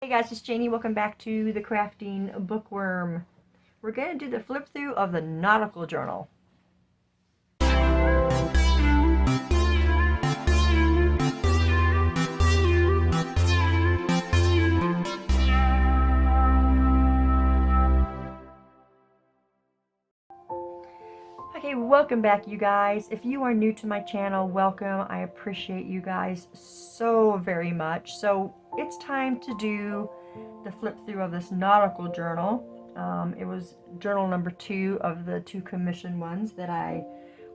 Hey guys, it's Janie. Welcome back to the Crafting Bookworm. We're going to do the flip through of the Nautical Journal. Okay, welcome back you guys. If you are new to my channel, welcome. I appreciate you guys so very much. So it's time to do the flip through of this Nautical Journal. It was journal number 2 of the 2 commissioned ones that I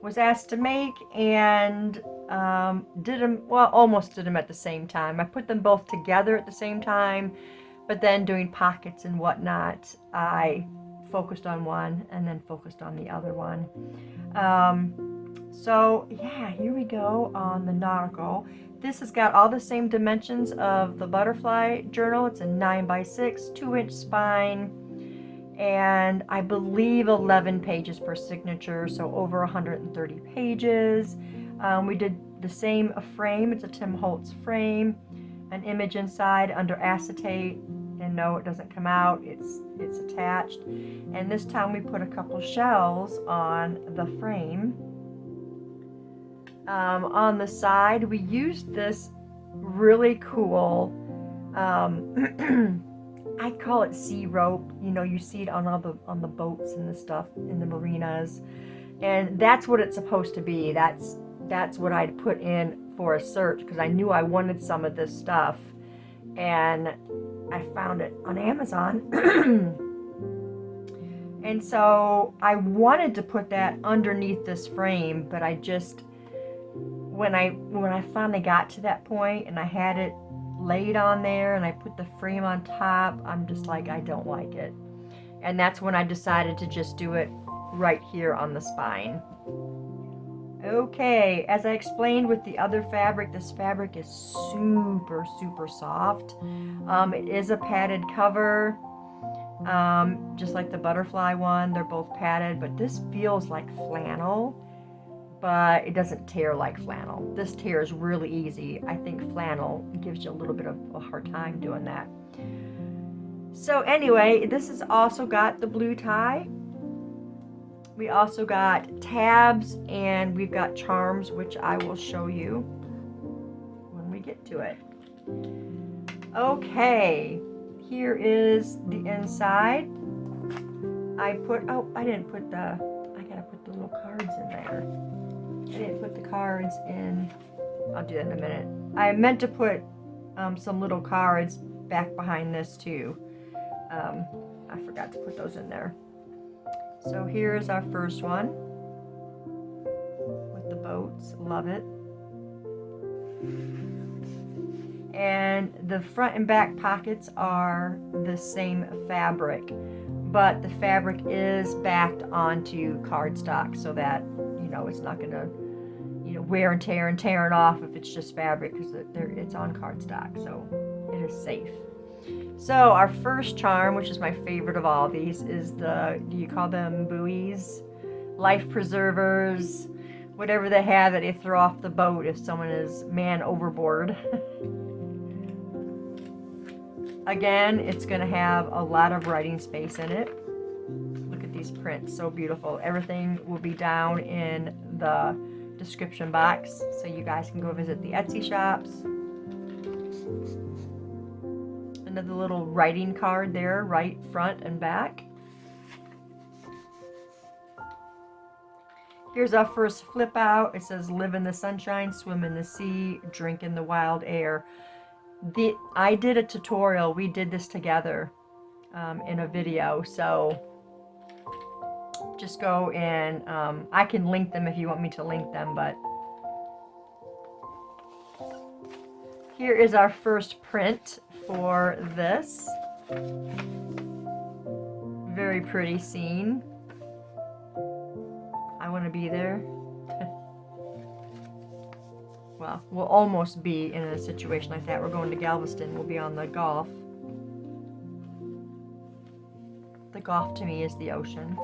was asked to make, and did them, well, almost did them at the same time. I put them both together at the same time, but then doing pockets and whatnot, I focused on one and then focused on the other one. So yeah, here we go on the Nautical. This has got all the same dimensions of the butterfly journal. It's a 9x6, 2-inch spine, and I believe 11 pages per signature, so over 130 pages. We did the same frame. It's a Tim Holtz frame, an image inside under acetate, and no, it doesn't come out, it's attached. And this time we put a couple shells on the frame. On the side we used this really cool I call it sea rope. You know, you see it on the boats and the stuff in the marinas, and that's what it's supposed to be. That's what I'd put in for a search, because I knew I wanted some of this stuff, and I found it on Amazon. And so I wanted to put that underneath this frame, but I just, when I finally got to that point and I had it laid on there and I put the frame on top, I'm just like, I don't like it. And that's when I decided to just do it right here on the spine. Okay, as I explained with the other fabric, this fabric is super soft. It is a padded cover, just like the butterfly one. They're both padded, but this feels like flannel, but it doesn't tear like flannel. This tears really easy. I think flannel gives you a little bit of a hard time doing that. So anyway, this has also got the blue tie. We also got tabs, and we've got charms, which I will show you when we get to it. Okay, here is the inside. I gotta put the little cards in there. I didn't put the cards in. I'll do that in a minute. I meant to put some little cards back behind this too. I forgot to put those in there. So here's our first one with the boats. Love it. And the front and back pockets are the same fabric, but the fabric is backed onto cardstock so that, you know, it's not gonna, you know, wear and tearing off if it's just fabric, because it's on cardstock, so it is safe. So our first charm, which is my favorite of all these, is do you call them buoys, life preservers, whatever they have that they throw off the boat if someone is man overboard. Again, it's going to have a lot of writing space in it. Look at these prints, so beautiful. Everything will be down in the description box, so you guys can go visit the Etsy shops. Another little writing card there, right front and back. Here's our first flip out. It says, live in the sunshine, swim in the sea, drink in the wild air. I did a tutorial. We did this together in a video, so just go and I can link them if you want me to link them, but here is our first print for this. Very pretty scene. I want to be there. Well, we'll almost be in a situation like that. We're going to Galveston. We'll be on the Gulf. The Gulf to me is the ocean.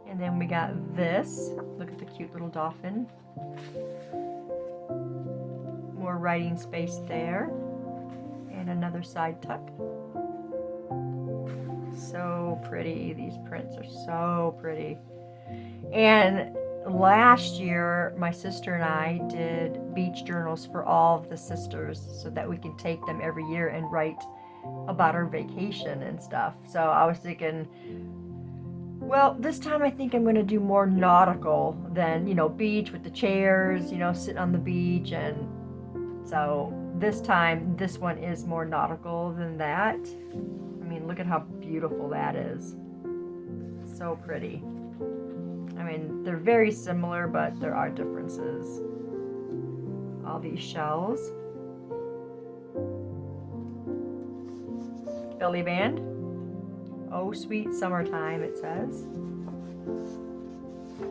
And then we got this. Look at the cute little dolphin. More writing space there. And another side tuck. So pretty. These prints are so pretty. And last year, my sister and I did beach journals for all of the sisters so that we can take them every year and write about our vacation and stuff. So I was thinking, well, this time I think I'm going to do more nautical than, beach with the chairs, sitting on the beach. And so this time, this one is more nautical than that. I mean, look at how beautiful that is. So pretty. I mean, they're very similar, but there are differences. All these shells. Belly band. Oh, sweet summertime, it says.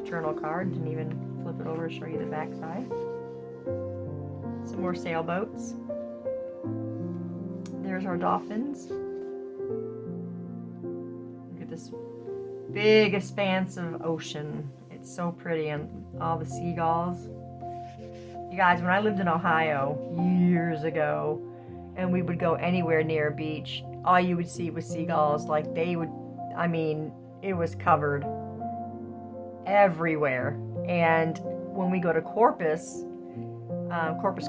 Journal card. Didn't even flip it over to show you the back side. Some more sailboats. There's our dolphins. Look at this big expanse of ocean. It's so pretty, and all the seagulls. You guys, when I lived in Ohio years ago, and we would go anywhere near a beach, all you would see was seagulls. Like they would, I mean, it was covered everywhere. And when we go to Corpus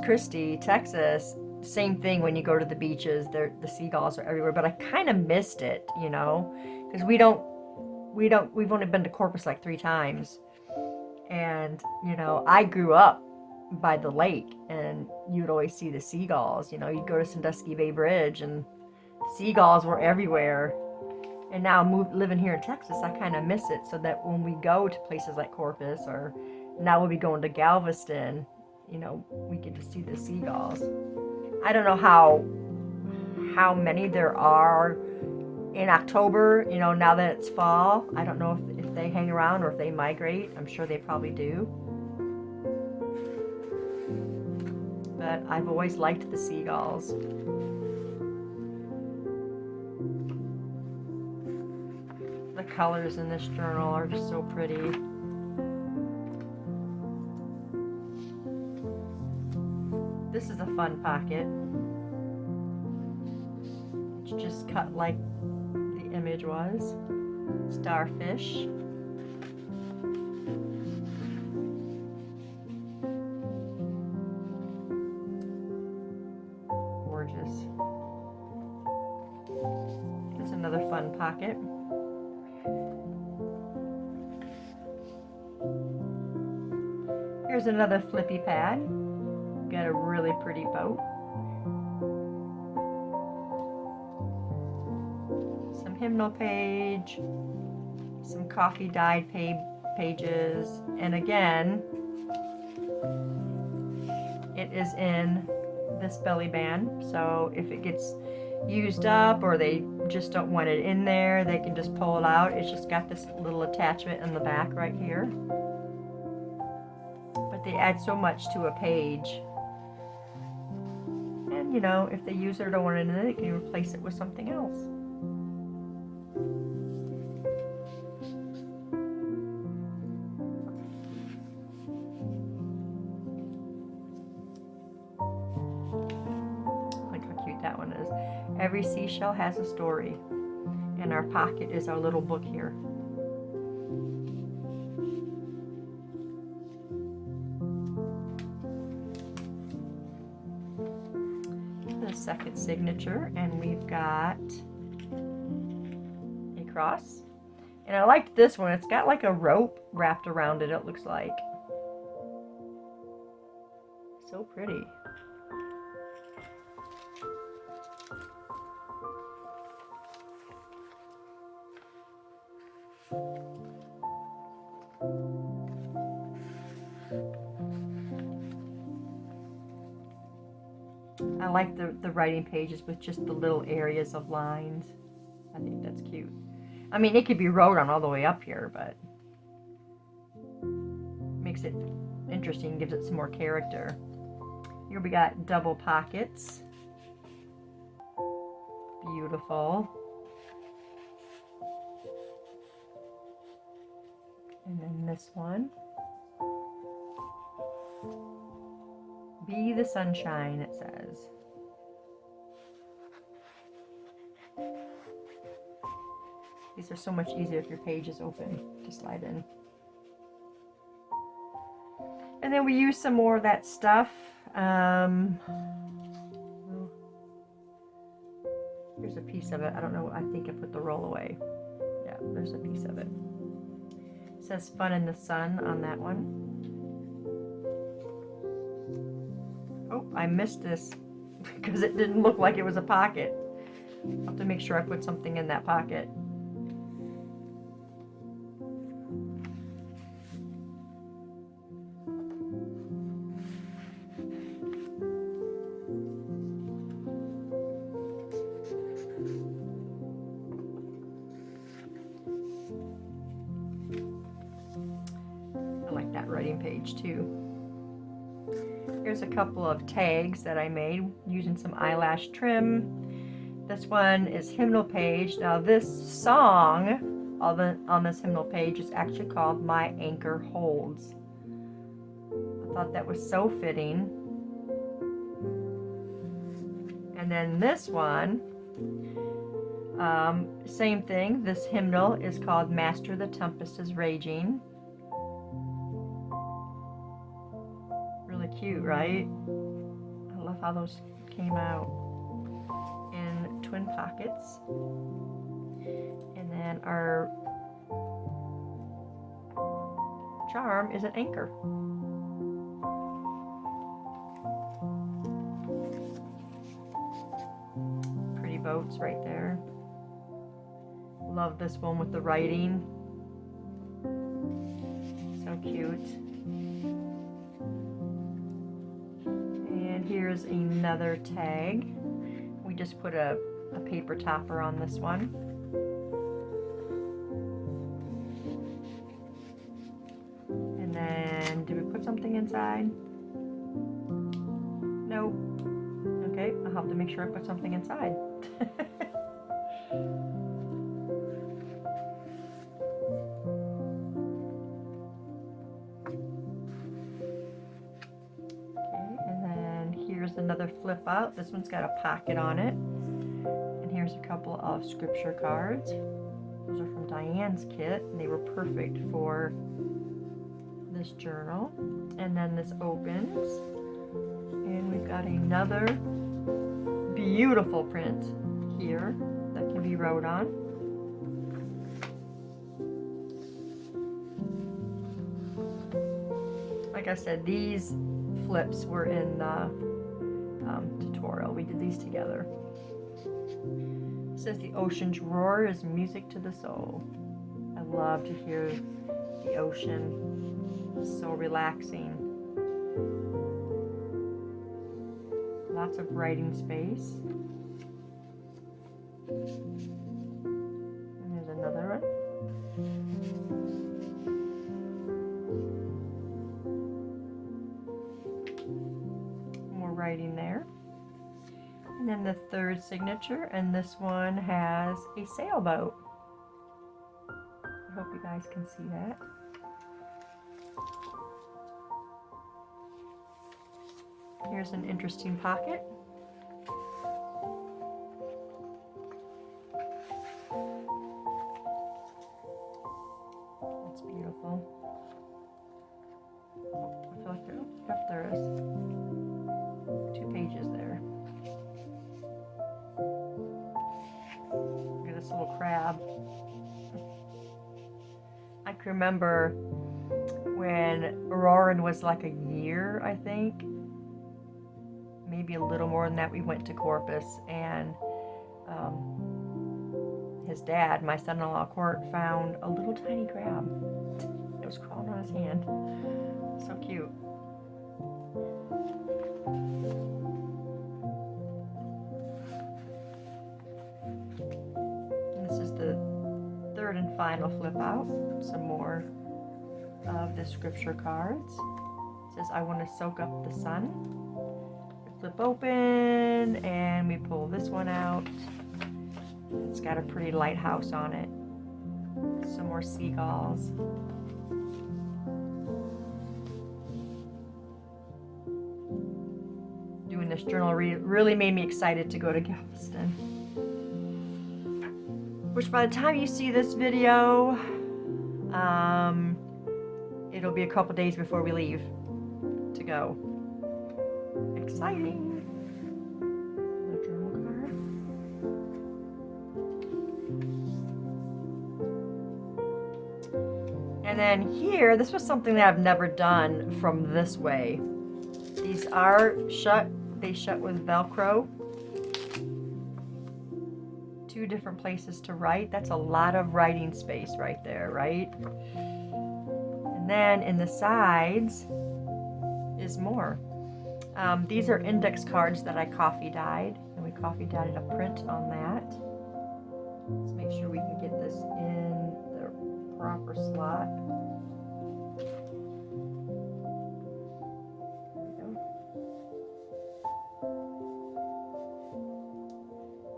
Christi, Texas, same thing. When you go to the beaches, the seagulls are everywhere. But I kind of missed it, because we've only been to Corpus like 3 times. And, I grew up by the lake, and you'd always see the seagulls. You'd go to Sandusky Bay Bridge, and seagulls were everywhere. And now living here in Texas, I kind of miss it, so that when we go to places like Corpus, or now we'll be going to Galveston, we get to see the seagulls. I don't know how many there are in October, now that it's fall. I don't know if they hang around or if they migrate. I'm sure they probably do. But I've always liked the seagulls. The colors in this journal are just so pretty. This is a fun pocket. It's just cut like the image was. Starfish. Gorgeous. It's another fun pocket. Here's another flippy pad. Got a really pretty boat. Some hymnal page. Some coffee dyed pages. And again, it is in this belly band. So if it gets used up or they just don't want it in there, they can just pull it out. It's just got this little attachment in the back right here. But they add so much to a page. And if they use it or don't want it in it, they can replace it with something else. Look how cute that one is. Every seashell has a story. And our pocket is our little book here. The second signature, and we've got a cross. And I liked this one. It's got like a rope wrapped around it, it looks like. So pretty. I like the writing pages with just the little areas of lines. I think that's cute. I mean, it could be wrote on all the way up here, but makes it interesting, gives it some more character. Here we got double pockets. Beautiful. And then this one. Be the sunshine, it says. These are so much easier if your page is open to slide in. And then we use some more of that stuff. Here's a piece of it. I don't know. I think I put the roll away. Yeah, there's a piece of it. It says Fun in the Sun on that one. Oh, I missed this because it didn't look like it was a pocket. I'll have to make sure I put something in that pocket. I like that writing page too. Here's a couple of tags that I made using some eyelash trim. This one is hymnal page. Now this song on this hymnal page is actually called My Anchor Holds. I thought that was so fitting. And then this one, same thing. This hymnal is called Master, the Tempest is Raging. Really cute, right? I love how those came out in twin pockets. And then our charm is an anchor. Pretty boats right there. Love this one with the writing. So cute. And here's another tag. We just put a paper topper on this one. And then, did we put something inside? Nope. Okay, I'll have to make sure I put something inside. Another flip out. This one's got a pocket on it. And here's a couple of scripture cards. Those are from Diane's kit, and they were perfect for this journal. And then this opens, and we've got another beautiful print here that can be wrote on. Like I said, these flips were in the tutorial. We did these together. It says the ocean's roar is music to the soul. I love to hear the ocean. It's so relaxing. Lots of writing space. And there's another one. Writing there. And then the third signature, and this one has a sailboat. I hope you guys can see that. Here's an interesting pocket. That's beautiful. I feel like there is 2 pages there. Look at this little crab. I can remember when Auroran was like a year, I think. Maybe a little more than that. We went to Corpus, and his dad, my son-in-law Court, found a little tiny crab. It was crawling on his hand. So cute. And final flip out. Some more of the scripture cards. It says, I want to soak up the sun. We flip open and we pull this one out. It's got a pretty lighthouse on it. Some more seagulls. Doing this journal really made me excited to go to Galveston. which by the time you see this video, it'll be a couple days before we leave to go. Exciting. The journal card. And then here, this was something that I've never done from this way. These are shut, they shut with Velcro. 2 different places to write. That's a lot of writing space right there, right? And then in the sides is more. These are index cards that I coffee dyed, and we coffee dyed a print on that. Let's make sure we can get this in the proper slot. There we go.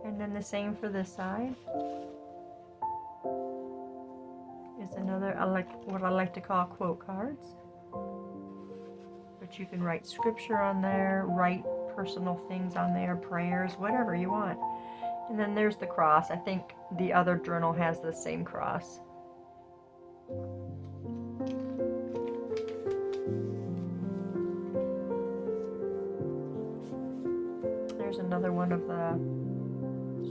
And then the same for this side. Is another, what I like to call quote cards. But you can write scripture on there, write personal things on there, prayers, whatever you want. And then there's the cross. I think the other journal has the same cross. There's another one of the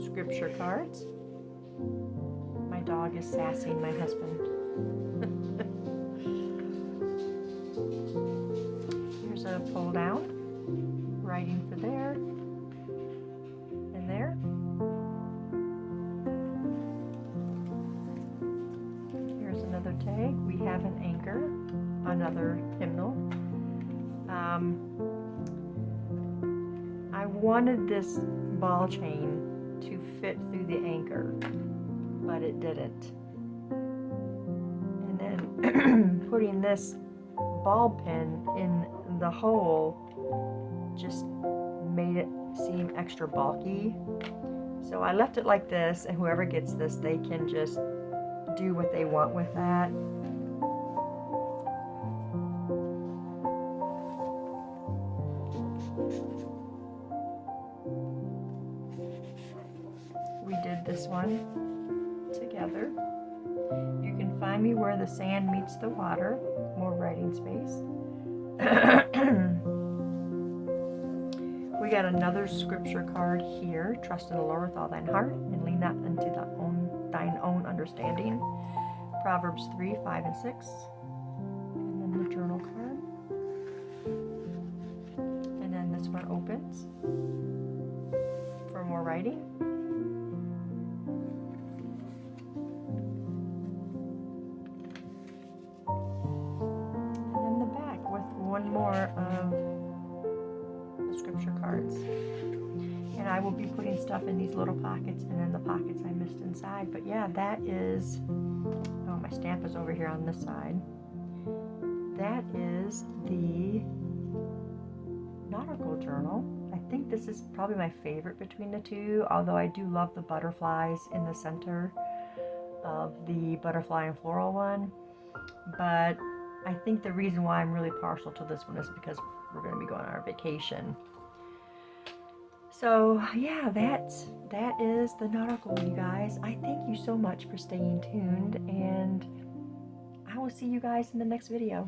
scripture cards. My dog is sassing my husband. Here's a pull down, writing for there and there. Here's another tag. We have an anchor, another hymnal. I wanted this ball chain to fit through the anchor, but it didn't. And then putting this ball pin in the hole just made it seem extra bulky. So I left it like this, and whoever gets this, they can just do what they want with that. We did this one together. You can find me where the sand meets the water, more writing space. We got another scripture card here. Trust in the Lord with all thine heart and lean not unto thine own understanding. Proverbs 3, 5, and 6. And then the journal card. And then this one opens for more writing. And then the back with one more of the scripture cards. And I will be putting stuff in these little pockets and in the pockets I missed inside. But yeah, that is, oh, my stamp is over here on this side. That is the Nautical journal. I think this is probably my favorite between the two, although I do love the butterflies in the center of the butterfly and floral one. But I think the reason why I'm really partial to this one is because we're going to be going on our vacation. So yeah, that is the Nautical, you guys. I thank you so much for staying tuned, and I will see you guys in the next video.